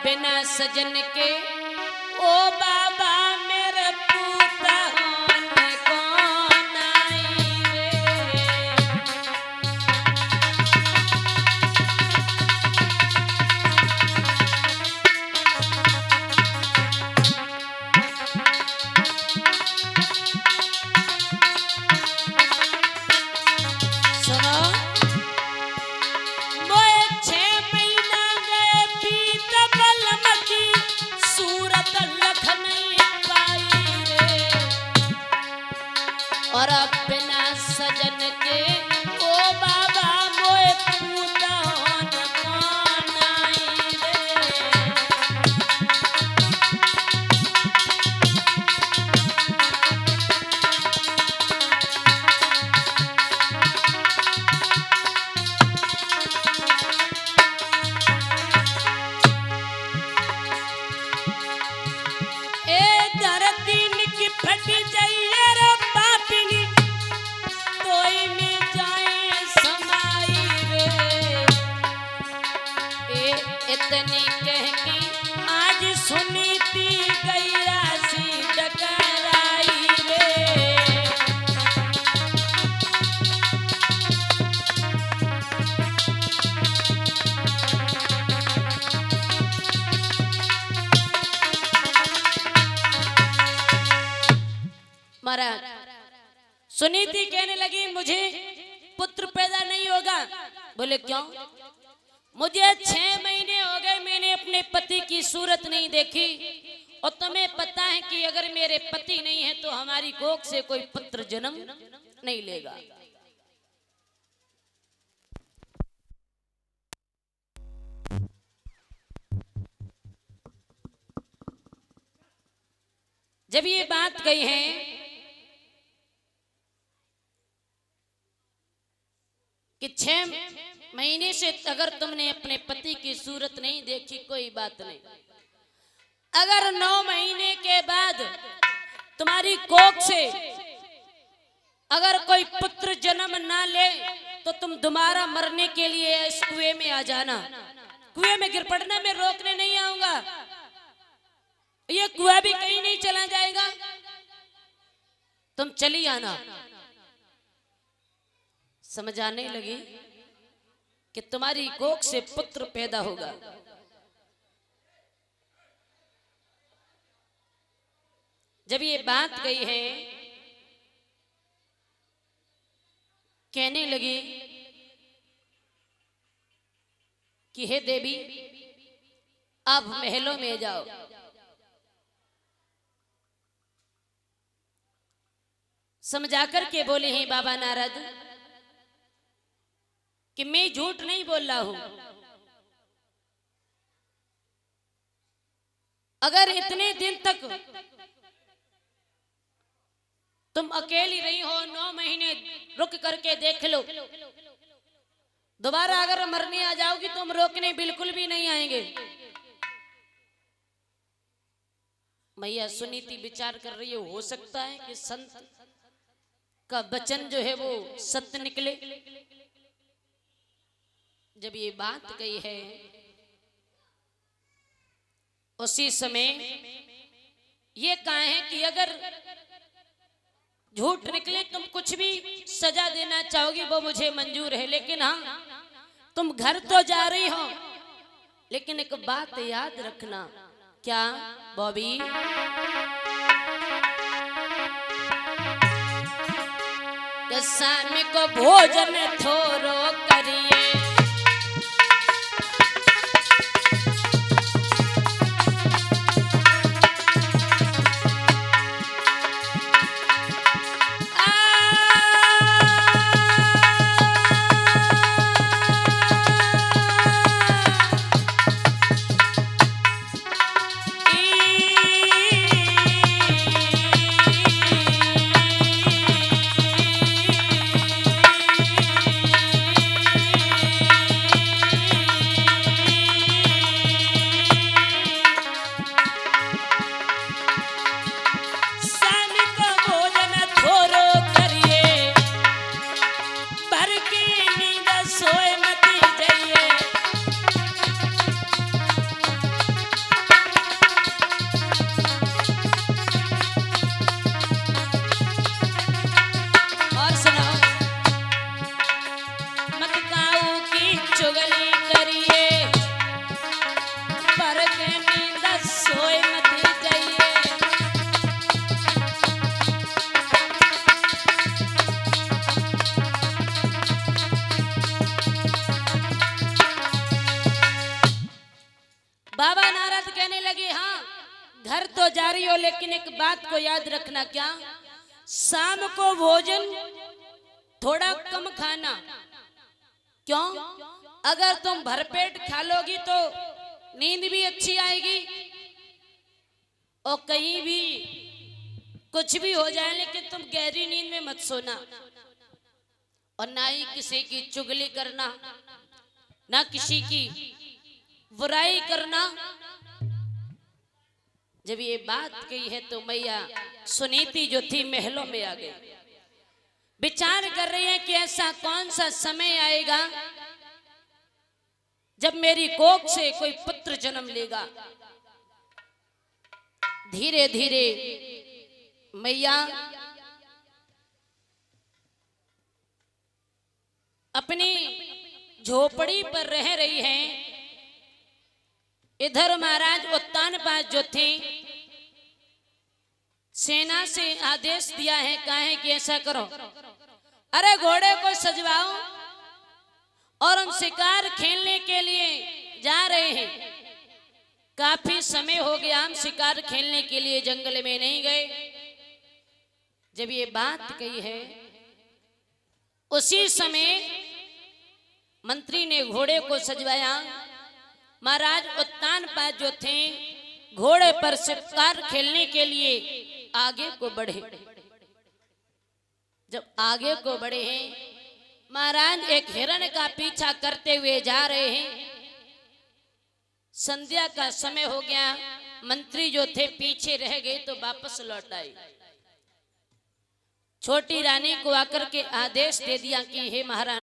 बिना सजन के ओ बाबा मेरे पूता होने कौन आई रे। सुनो मोए 6 महीना गए बीत बलम की सूरत लख नहीं पाई रे। और अब बिना सजन के ओ बाबा मोए पूता होने कौन आई रे। ए धरती की फट जाइए रे पापिनी तोई में जाए समाई रे। ए इतनी कह के आज सुनी थी गैया सी डकराई रे। महाराज सुनीति कहने लगी मुझे पुत्र पैदा नहीं होगा। बोले क्यों? मुझे 6 महीने हो गए मैंने अपने पति की सूरत नहीं देखी और तुम्हें पता है कि अगर मेरे पति नहीं है तो हमारी कोख से कोई पुत्र जन्म नहीं लेगा। जब ये बात कही है कि 6 महीने से अगर तुमने अपने पति की सूरत नहीं देखी कोई बात नहीं, अगर 9 महीने के बाद तुम्हारी कोख से अगर कोई पुत्र जन्म ना ले तो तुम दोबारा मरने के लिए इस कुएं में आ जाना। कुएं में गिर पड़ना, मैं रोकने नहीं आऊंगा। ये कुआं भी कहीं नहीं चला जाएगा, तुम चली आना। समझ आने लगी कि तुम्हारी कोख से पुत्र पैदा होगा। जब ये बात गई है कहने लगी कि हे देवी आप महलों में जाओ। समझा कर के बोले हैं बाबा नारद कि मैं झूठ नहीं बोल रहा हूं। अगर इतने दिन तक तुम अकेली रही हो, 9 महीने रुक करके देख लो, दोबारा अगर मरने आ जाओगी तो हम रोकने बिल्कुल भी नहीं आएंगे। मैया सुनीति विचार कर रही है, हो सकता है कि संत का वचन जो है वो सत्य निकले। जब ये बात कही है उसी समय ये कहा है कि अगर झूठ निकले तुम कुछ भी सजा देना चाहोगी वो मुझे मंजूर है, लेकिन हाँ तुम घर तो जा रही हो, लेकिन एक बात याद रखना। क्या बॉबी? शाम को भोजन थोरो करिए, हो, लेकिन एक बात को याद रखना, क्या? शाम को भोजन थोड़ा कम खाना। क्यों? अगर तुम भरपेट खा लोगी तो नींद भी अच्छी आएगी, और कहीं भी कुछ भी हो जाए लेकिन तुम गहरी नींद में मत सोना, और ना ही किसी की चुगली करना, ना किसी की बुराई करना। जब ये बात कही है तो मैया सुनीति जो थी महलों में आ गई, विचार कर रही है कि ऐसा कौन सा समय आएगा जब मेरी कोख से कोई पुत्र जन्म लेगा। धीरे धीरे मैया अपनी झोपड़ी पर रह रही हैं। इधर महाराज उत्तानपाद जो थे, सेना से आदेश दिया है, कहा है कि ऐसा करो, अरे घोड़े को सजवाओ और हम शिकार खेलने के लिए जा रहे हैं। काफी समय हो गया, हम शिकार खेलने के लिए जंगल में नहीं गए। जब ये बात कही है, उसी समय मंत्री ने घोड़े को सजवाया। महाराज उत्तानपाद जो थे, घोड़े पर शिकार खेलने के लिए आगे को बढ़े। जब आगे को बढ़े हैं, महाराज एक हिरण का पीछा करते हुए जा रहे हैं। संध्या का समय हो गया, मंत्री जो थे पीछे रह गए तो वापस लौट आए। छोटी रानी को आकर के आदेश दे दिया कि हे महाराज,